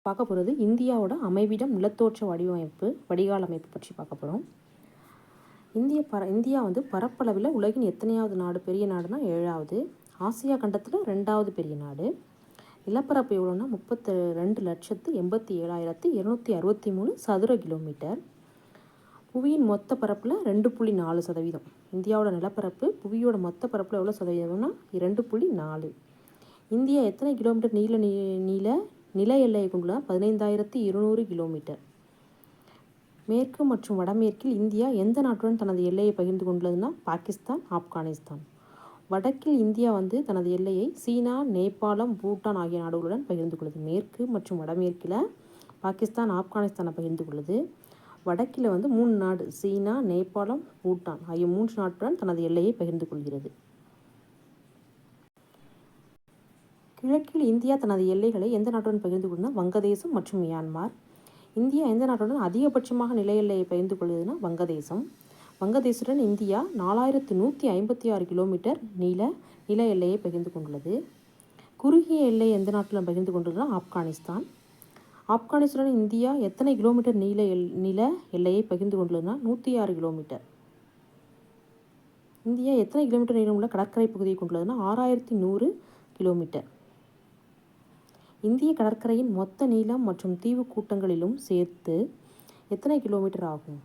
பார்க்க போகிறது இந்தியாவோட அமைவிடம் நிலத்தோற்ற வடிவமைப்பு வடிகால் அமைப்பு பற்றி பார்க்க போகிறோம். இந்தியா பரப்பளவில் உலகின் எத்தனையாவது நாடு, பெரிய நாடுனா 7வது. ஆசியா கண்டத்தில் 2வது பெரிய நாடு. நிலப்பரப்பு எவ்வளோன்னா 32,87,263 சதுர கிலோமீட்டர். புவியின் மொத்த பரப்பில் 2.4%. இந்தியாவோட நிலப்பரப்பு புவியோட மொத்த பரப்பில் எவ்வளோ சதவீதம்னா 2.4. இந்தியா எத்தனை கிலோமீட்டர் நில எல்லையை கொண்டுள்ள 15,200 கிலோமீட்டர். மேற்கு மற்றும் வடமேற்கில் இந்தியா எந்த நாட்டுடன் தனது எல்லையை பகிர்ந்து கொண்டுள்ளதுன்னா பாகிஸ்தான், ஆப்கானிஸ்தான். வடக்கில் இந்தியா தனது எல்லையை சீனா, நேபாளம், பூட்டான் ஆகிய நாடுகளுடன் பகிர்ந்து கொள்ளுது. மேற்கு மற்றும் வடமேற்கில் பாகிஸ்தான், ஆப்கானிஸ்தானை பகிர்ந்து கொள்ளுது. வடக்கில் 3 நாடு சீனா, நேபாளம், பூட்டான் ஆகிய 3 நாட்டுடன் தனது எல்லையை பகிர்ந்து கொள்கிறது. கிழக்கில் இந்தியா தனது எல்லைகளை எந்த நாட்டுடன் பகிர்ந்து கொள்ளுதுன்னா வங்கதேசம் மற்றும் மியான்மர். இந்தியா எந்த நாட்டுடன் அதிகபட்சமாக நில எல்லையை பகிர்ந்து கொள்ளுதுன்னா வங்கதேசம். வங்கதேசத்துடன் இந்தியா 4,156 கிலோமீட்டர் நில எல்லையை பகிர்ந்து கொண்டுள்ளது. குறுகிய எல்லை எந்த நாட்டுடன் பகிர்ந்து கொண்டுள்ளதுன்னா ஆப்கானிஸ்தான். ஆப்கானிஸ்தானுடன் இந்தியா எத்தனை கிலோமீட்டர் நில எல்லையை பகிர்ந்து கொண்டுள்ளதுன்னா 106 கிலோமீட்டர். இந்தியா எத்தனை கிலோமீட்டர் நீளமுள்ள கடற்கரை பகுதியை கொண்டுள்ளதுன்னா 6,100 கிலோமீட்டர். இந்திய கடற்கரையின் மொத்த நீளம் மற்றும் தீவு கூட்டங்களிலும் சேர்த்து எத்தனை கிலோமீட்டர் ஆகும்?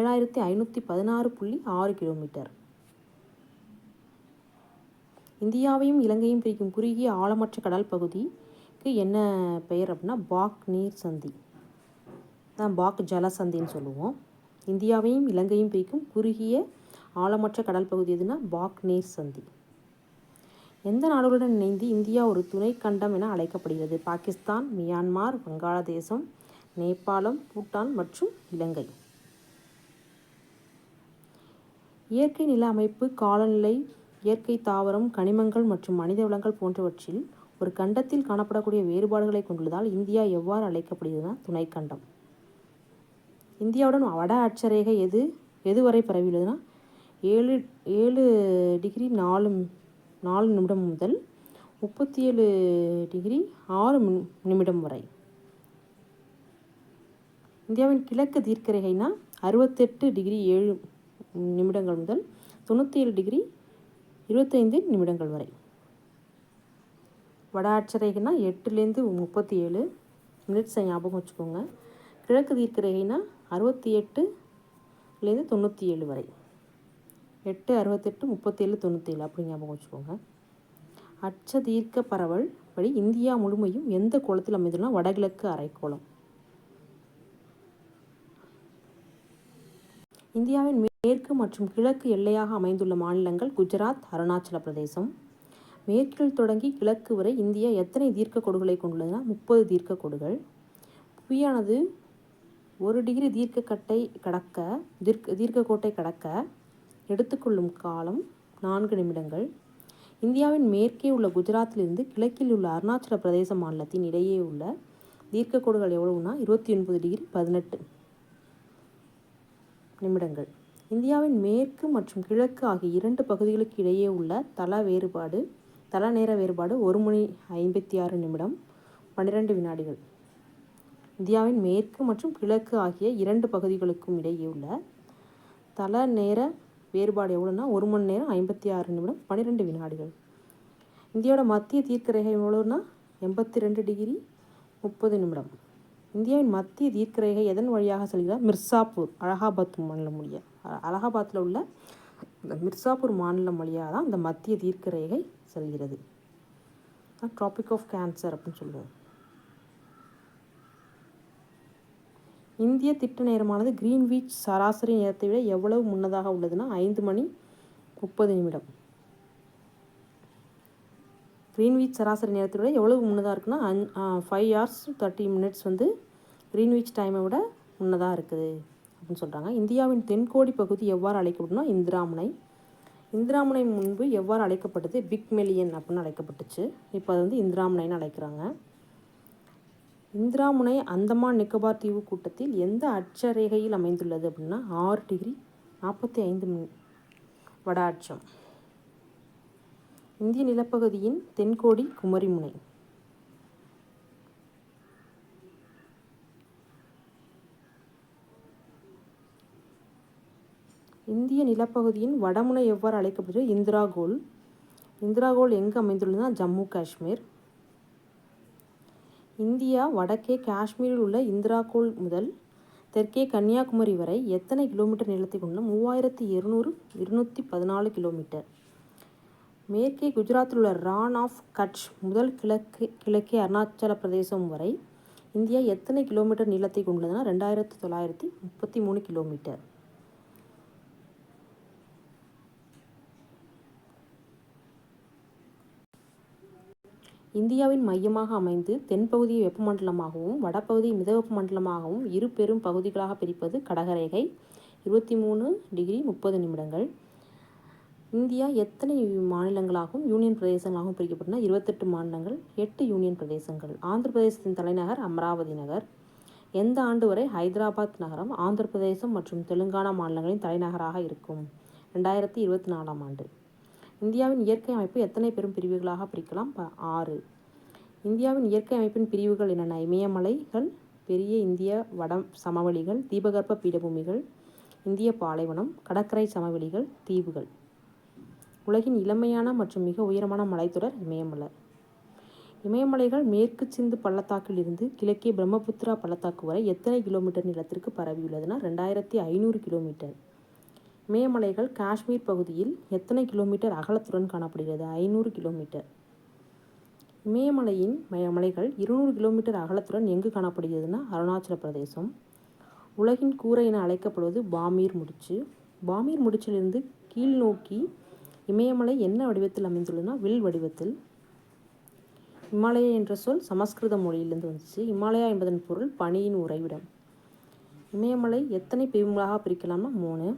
7,516.6 கிலோமீட்டர். இந்தியாவையும் இலங்கையும் பிரிக்கும் குறுகிய ஆழமற்ற கடல் பகுதிக்கு என்ன பெயர் அப்படின்னா பாக் நீர் சந்தி தான், பாக் ஜலசந்தின்னு சொல்லுவோம். இந்தியாவையும் இலங்கையும் பிரிக்கும் குறுகிய ஆழமற்ற கடல் பகுதி எதுனா பாக் நீர் சந்தி. எந்த நாடுகளுடன் இணைந்து இந்தியா ஒரு துணை கண்டம் என அழைக்கப்படுகிறது? பாகிஸ்தான், மியான்மர், வங்காளதேசம், நேபாளம், பூட்டான் மற்றும் இலங்கை. இயற்கை நில அமைப்பு, காலநிலை, இயற்கை தாவரம், கனிமங்கள் மற்றும் மனித வளங்கள் போன்றவற்றில் ஒரு கண்டத்தில் காணப்படக்கூடிய வேறுபாடுகளை கொண்டுள்ளதால் இந்தியா எவ்வாறு அழைக்கப்படுகிறதுனா துணை கண்டம். இந்தியாவுடன் வட அட்சரேகை எதுவரை பரவியுள்ளதுன்னா 7 டிகிரி 4 நிமிடம் முதல் 37 டிகிரி 6 நிமிடம் வரை. இந்தியாவின் கிழக்கு தீர்க்கரேகைனா 68 டிகிரி 7 நிமிடங்கள் முதல் 97 டிகிரி 25 நிமிடங்கள் வரை. வட அட்சரேகைனா 8லேருந்து 37 மினிட்ஸை ஞாபகம் வச்சுக்கோங்க. கிழக்கு தீர்க்கரேகைனா 68லேருந்து 97 வரை. 8, 68, 37, 97 அப்படி ஞாபகம் வச்சுக்கோங்க. அட்ச தீர்க்க பரவல் படி இந்தியா முழுமையும் எந்த கோளத்தில் அமைந்துள்ளனா வடகிழக்கு அரைக்கோளம். இந்தியாவின் மேற்கு மற்றும் கிழக்கு எல்லையாக அமைந்துள்ள மாநிலங்கள் குஜராத், அருணாச்சல பிரதேசம். மேற்கில் தொடங்கி கிழக்கு வரை இந்தியா எத்தனை தீர்க்க கோடுகளை கொண்டுள்ளதுன்னா 30 தீர்க்க கோடுகள். புவியானது 1 டிகிரி தீர்க்கக்கோட்டை கடக்க எடுத்துக்கொள்ளும் காலம் 4 நிமிடங்கள். இந்தியாவின் மேற்கே உள்ள குஜராத்திலிருந்து கிழக்கில் உள்ள அருணாச்சல பிரதேச மாநிலத்தின் இடையே உள்ள தீர்க்கக்கோடுகள் எவ்வளவுனா 29 டிகிரி 18 நிமிடங்கள். இந்தியாவின் மேற்கு மற்றும் கிழக்கு ஆகிய 2 பகுதிகளுக்கு இடையே உள்ள தள நேர வேறுபாடு 1 மணி 56 நிமிடம் 12 வினாடிகள். இந்தியாவின் மேற்கு மற்றும் கிழக்கு ஆகிய 2 பகுதிகளுக்கும் இடையே உள்ள தள நேர வேறுபாடு எவ்வளோன்னா 1 மணி நேரம் 56 நிமிடம் 12 வினாடிகள். இந்தியாவோட மத்திய தீர்க்கரேகை எவ்வளோன்னா 82 டிகிரி 30 நிமிடம். இந்தியாவின் மத்திய தீர்க்கரேகை எதன் வழியாக செல்கிறார்? மிர்சாப்பூர், அலகாபாத்தில் உள்ள மிர்சாப்பூர் மாநிலம் வழியாக தான் இந்த மத்திய தீர்க்கரேகை செல்கிறது. ட்ராபிக் ஆஃப் கேன்சர் அப்படின்னு சொல்லுவோம். இந்திய திட்ட நேரமானது கிரீன்விச் சராசரி நேரத்தை விட எவ்வளவு முன்னதாக உள்ளதுன்னா 5 மணி 30 நிமிடம். கிரீன்விச் சராசரி நேரத்தை விட எவ்வளவு முன்னதாக இருக்குன்னா 5 hours 30 minutes கிரீன்விச் டைமை விட முன்னதாக இருக்குது அப்படின்னு சொல்கிறாங்க. இந்தியாவின் தென்கோடி பகுதி எவ்வாறு அழைக்கப்படுதுன்னா இந்திராமுனை. இந்திராமுனை முன்பு எவ்வாறு அழைக்கப்பட்டது? பிக் மெலியன் அப்படின்னு அழைக்கப்பட்டுச்சு. இப்போ அது இந்திராமுனைன்னு அழைக்கிறாங்க. இந்திராமுனை அந்தமான் நிக்கோபார் தீவு கூட்டத்தில் எந்த அட்சரேகையில் அமைந்துள்ளது அப்படின்னா 6 டிகிரி 45 வட அட்சம். இந்திய நிலப்பகுதியின் தென்கோடி குமரிமுனை. இந்திய நிலப்பகுதியின் வடமுனை எவ்வாறு அழைக்கப்படுகிறது? இந்திரா கோல். இந்திரா கோல் எங்கு அமைந்துள்ளதுன்னா ஜம்மு காஷ்மீர். இந்தியா வடக்கே காஷ்மீரில் உள்ள இந்திரா கோல் முதல் தெற்கே கன்னியாகுமரி வரை எத்தனை கிலோமீட்டர் நீளத்தை கொண்டுள்ள? 3214 கிலோமீட்டர். மேற்கே குஜராத்தில் உள்ள ரான் ஆஃப் கட்ச் முதல் கிழக்கே அருணாச்சல பிரதேசம் வரை இந்தியா எத்தனை கிலோமீட்டர் நீளத்தை கொண்டுள்ளதுன்னா 2933 கிலோமீட்டர். இந்தியாவின் மையமாக அமைந்து தென்பகுதியை வெப்பமண்டலமாகவும் வடபகுதியை மிதவெப்ப மண்டலமாகவும் இரு பெரும் பகுதிகளாக பிரிப்பது கடகரேகை. 23°30'. இந்தியா எத்தனை மாநிலங்களாகவும் யூனியன் பிரதேசங்களாகவும் பிரிக்கப்பட்டுள்ளன? 28 மாநிலங்கள், 8 யூனியன் பிரதேசங்கள். ஆந்திர பிரதேசத்தின் தலைநகர் அமராவதி நகர். எந்த ஆண்டு வரை ஹைதராபாத் நகரம் ஆந்திர பிரதேசம் மற்றும் தெலுங்கானா மாநிலங்களின் தலைநகராக இருக்கும்? 2024 ஆண்டு. இந்தியாவின் இயற்கை அமைப்பு எத்தனை பெரும் பிரிவுகளாக பிரிக்கலாம்? 6. இந்தியாவின் இயற்கை அமைப்பின் பிரிவுகள் என்னென்ன? இமயமலைகள், பெரிய இந்திய வட சமவெளிகள், தீபகற்ப பீடபூமிகள், இந்திய பாலைவனம், கடற்கரை சமவெளிகள், தீவுகள். உலகின் இளமையான மற்றும் மிக உயரமான மலைத்தொடர் இமயமலை. இமயமலைகள் மேற்கு சிந்து பள்ளத்தாக்கில் இருந்து கிழக்கே பிரம்மபுத்திரா பள்ளத்தாக்கு வரை எத்தனை கிலோமீட்டர் நீளத்திற்கு பரவியுள்ளதுன்னா 2500 கிலோமீட்டர். இமயமலைகள் காஷ்மீர் பகுதியில் எத்தனை கிலோமீட்டர் அகலத்துடன் காணப்படுகிறது? 500 கிலோமீட்டர். இமயமலையின் மலைகள் 200 கிலோமீட்டர் அகலத்துடன் எங்கு காணப்படுகிறதுனா அருணாச்சல பிரதேசம். உலகின் கூரை என அழைக்கப்படுவது பாமீர் முடிச்சு. பாமீர் முடிச்சிலிருந்து கீழ் நோக்கி இமயமலை என்ன வடிவத்தில் அமைந்துள்ளதுன்னா வில் வடிவத்தில். இமாலயா என்ற சொல் சமஸ்கிருத மொழியிலிருந்து வந்துச்சு. இமாலயா என்பதன் பொருள் பனியின் உறைவிடம். இமயமலை எத்தனை பிரிவுகளாக பிரிக்கலாம்னா 3.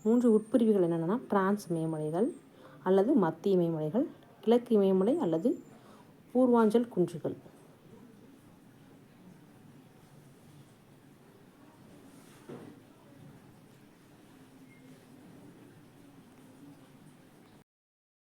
3 உட்பிரிவுகள் என்னென்னா டிரான்ஸ் இமயமலைகள் அல்லது மத்திய இமயமலைகள், கிழக்கு இமயமலை அல்லது பூர்வாஞ்சல் குன்றுகள்.